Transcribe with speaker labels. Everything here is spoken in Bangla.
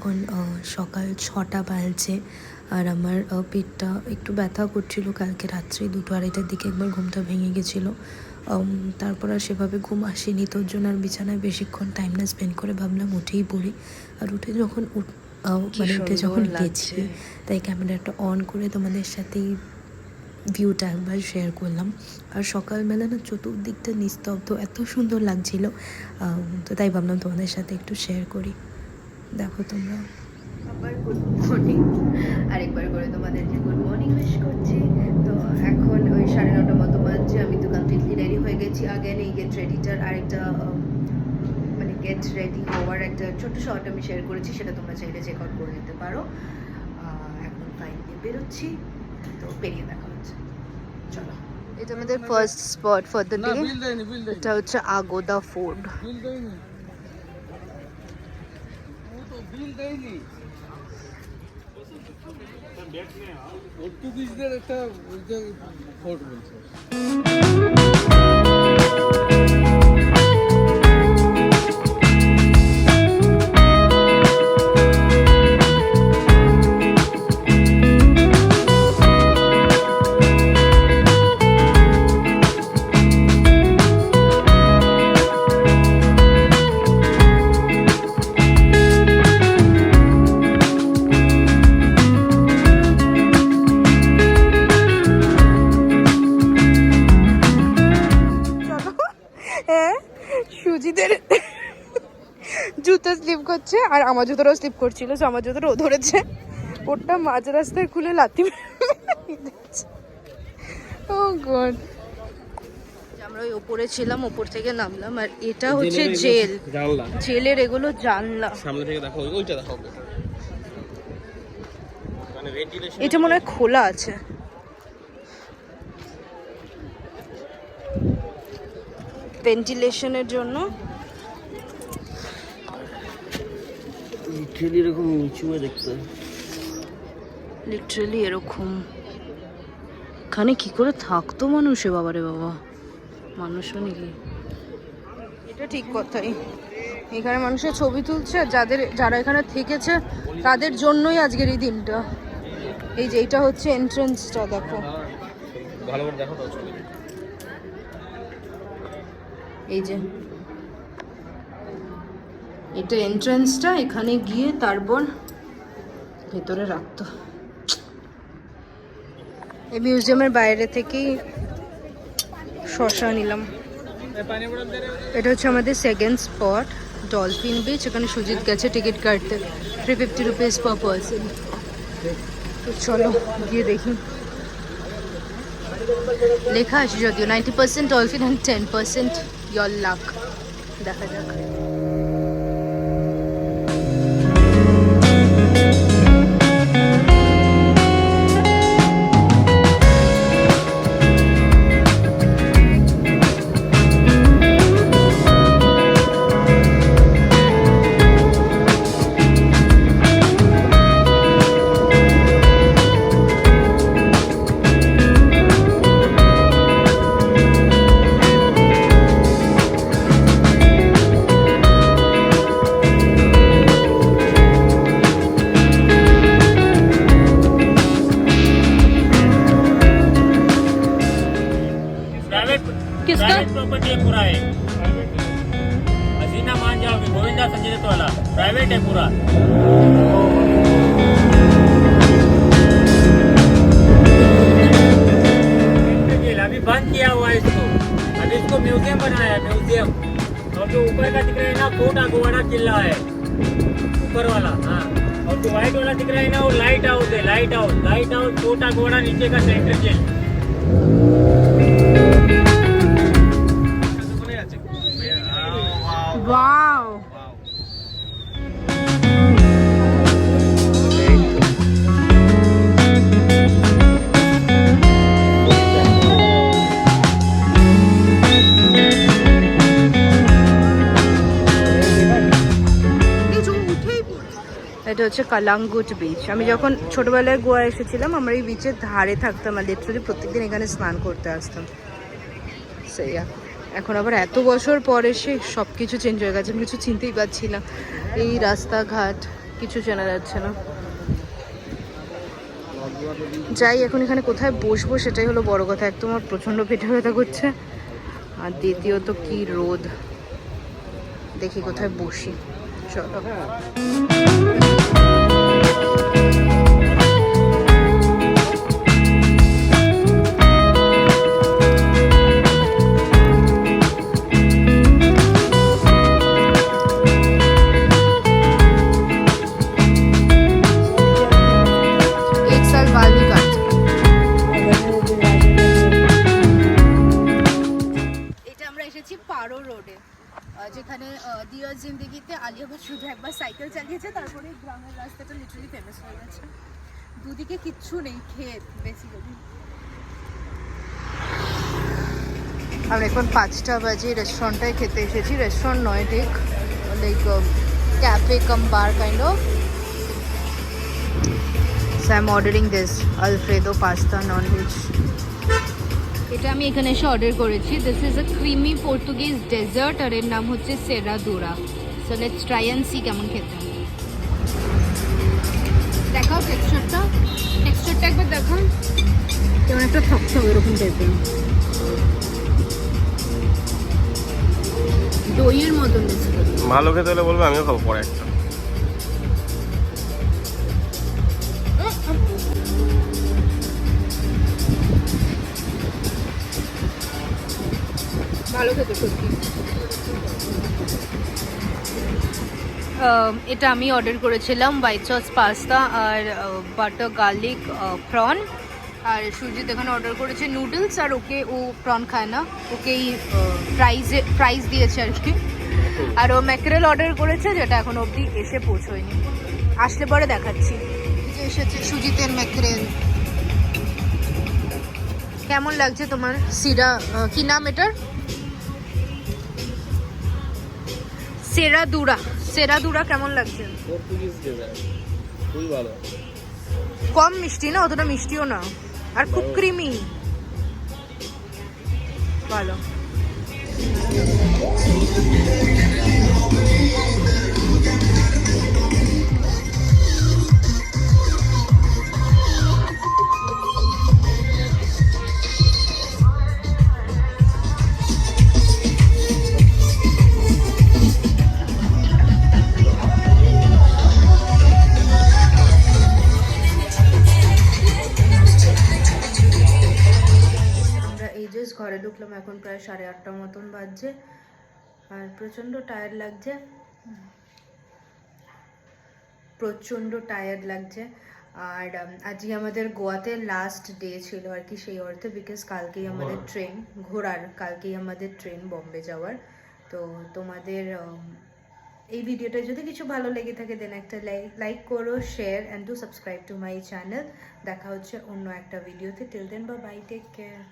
Speaker 1: এখন সকাল 6টা বাজছে আর আমার পেটটা একটু ব্যথা করছিল। কালকে রাত্রে 2-2:30টার দিকে একবার ঘুমটা ভেঙে গেছিলো। তারপর আর সেভাবে ঘুম আসেনি, তোর জন্য আর বিছানায় বেশিক্ষণ টাইম না স্পেন্ড করে ভাবলাম উঠেই পড়ি। আর উঠে যখন গেছি তাই ক্যামেরাটা অন করে তোমাদের সাথেই ভিউটা একবার শেয়ার করলাম। আর সকালবেলা না চতুর্দিকটা নিস্তব্ধ, এত সুন্দর লাগছিল, তো তাই ভাবলাম তোমাদের সাথে একটু শেয়ার করি। দেখো তোমরা। আবার গুড মর্নিং, আরেকবার করে তোমাদেরকে গুড মর্নিং উইশ করছি। তো এখন ওই 9:30 মতো বাজছে, আমি তো কমপ্লিটলি রেডি হয়ে গেছি। আগেন এই গেট রেডিটার আরেকটা মানে গেট রেডি হওয়ার একটা ছোট্ট শর্ট আমি শেয়ার করেছি, সেটা তোমরা চাইলে চেক আউট করে নিতে পারো। এখন ফাইনালি বেরোচ্ছি, তো বেরিয়ে দেখা হচ্ছে। চলো, এটা আমাদের first spot for the day. এটা হচ্ছে আগোদা ফোর্ট।
Speaker 2: পর্তুগিজদের একটা ফোর্ট বলছে।
Speaker 3: সুজিদের জুতো স্লিপ করছে আর আমার জুতোটাও স্লিপ করছিল, তো আমার জুতোটাও ধরেছে। ওটা মাঝ রাস্তায় খুলে লাথি দিচ্ছে। ও গড, আমরা ওই ওপরে ছিলাম, ওপর থেকে নামলাম। আর এটা হচ্ছে জেল, জেলের এগুলো জানলা।
Speaker 2: সামনে থেকে দেখো, ওইটা দেখো, মানে ভেন্টিলেশন।
Speaker 3: এটা মনে হয় খোলা আছে। ভেন্টিলেশনের জন্য।
Speaker 2: লিটারালি এরকম নিচু হয়ে দেখতে,
Speaker 3: লিটারালি এরকম। এখানে কি করে থাকতো মানুষে, বাবারে বাবা, মানুষ নাকি? এটা ঠিক কথাই, এখানে মানুষের ছবি তুলছে, যারা এখানে থেকেছে তাদের জন্যই আজকের এই দিনটা। এই যে এটা হচ্ছে এন্ট্রান্সটা, দেখো
Speaker 2: ভালো করে দেখো তো ছবি।
Speaker 3: এই যে এটা এন্ট্রান্সটা, এখানে গিয়ে তারপর ভেতরে রাখতো। এই মিউজিয়ামের বাইরে থেকেই শসা নিলাম। এটা হচ্ছে আমাদের সেকেন্ড স্পট, ডলফিন বিচ। এখানে সুজিত গেছে টিকিট কাটতে, 350 রুপিস পার পার্সন। তো চলো গিয়ে দেখি। লেখা আছে যদিও 90% ডলফিন অ্যান্ড 10% ইয়োর লাক। দেখা যাক। किसका
Speaker 4: प्रॉपर्टी है पूरा है, हसीना मान जाओगे, गोविंदा संजय दत्त वाला प्राइवेट है पूरा। अभी बंद किया हुआ है इसको, अभी इसको म्यूजियम बनाया है, म्यूजियम। और जो ऊपर का दिख रहा है ना, कोट अगवाड़ा किला है ऊपर वाला, हाँ। और जो व्हाइट वाला दिख रहा है ना, वो लाइट हाउस है, लाइट हाउस, लाइट हाउस कोट अगवाड़ा, नीचे का सेंट्रल जेल।
Speaker 3: वाओ, এটা হচ্ছে কালাঙ্গুট বিচ। আমি যখন ছোটবেলায় গোয়া এসেছিলাম, আমরা এই বিচের ধারে থাকতাম আর লিটারালি প্রত্যেকদিন এখানে স্নান করতে আসতাম। সেই এখন আবার এত বছর পর এসে সব কিছু চেঞ্জ হয়ে গেছে, আমি কিছু চিনতেই পারছি না। এই রাস্তাঘাট কিছু চেনা যাচ্ছে না। যাই এখন এখানে কোথায় বসবো সেটাই হলো বড় কথা। এক তো আমার প্রচণ্ড পেটে ব্যথা করছে, আর দ্বিতীয়ত কি রোদ। দেখি কোথায় বসি, চলো। एक साल बाल नहीं काटते। এটা আমরা এসেছি পারো রোডে, যেখানে দিয়ার জিন্দেগিতে আলিয়া ভাট শুধু একবার সাইকেল চালিয়েছে, তারপরে গ্রামের রাস্তাটা লিটারালি ফেমাস হয়ে গেছে। দুদিকে কিচ্ছু নেই, ক্ষেত বেসিক্যালি। আমরা এখন 5টা বাজে রেস্টুরেন্টটায় খেতে এসেছি। রেস্টুরেন্ট নয় ঠিক, like cafe cum bar kind of. So I'm ordering this Alfredo pasta non-veg. এটা আমি এখানে এসে অর্ডার করেছি। This is a creamy Portuguese dessert, আর এর নাম হচ্ছে serradura. So let's try and see কেমন খেতে। দেখাও টেক্সচারটা, টেক্সচারটা একবার দেখাও। কেমন একটা থকথক এরকম টাইপের, দইয়ের মতন।
Speaker 2: ভালো খেতে হলে বলবে, আমিও খাবো পরে একটা।
Speaker 3: ভালো খেতে সত্যি। এটা আমি অর্ডার করেছিলাম হোয়াইট সস পাস্তা আর বাটার গার্লিক প্রন। আর সুজিত এখানে অর্ডার করেছে নুডলস, আর ওকে ও প্রন খায় না, ওকেই ফ্রাইজ দিয়েছে আর কি। আর ও ম্যাকরেল অর্ডার করেছে, যেটা এখন অবধি এসে পৌঁছয়নি, আসলে পরে দেখাচ্ছি। যে এসেছে সুজিতের ম্যাকরেল। কেমন লাগছে তোমার? সিরা কি নাম এটার? সেরাদুরা। সেরাদুরা কেমন লাগছে?
Speaker 2: পর্তুগিজ ডেজার্ট খুবই ভালো।
Speaker 3: কম মিষ্টি না, অতটা মিষ্টিও না, আর খুব ক্রিমি, ভালো। ঘরে ঢুকলাম, এখন প্রায় 8:30 মতন বাজছে, আর প্রচণ্ড টায়ার্ড লাগছে। আর আজকে আমাদের গোয়াতে লাস্ট ডে ছিল আর কি, সেই অর্থে, বিকজ কালকেই আমাদের ট্রেন কালকেই আমাদের ট্রেন বম্বে যাওয়ার। তো তোমাদের এই ভিডিওটা যদি কিছু ভালো লেগে থাকে দেন একটা লাইক করো, share and do subscribe to my channel. দেখা হচ্ছে অন্য একটা ভিডিওতে। Till then bye, take care.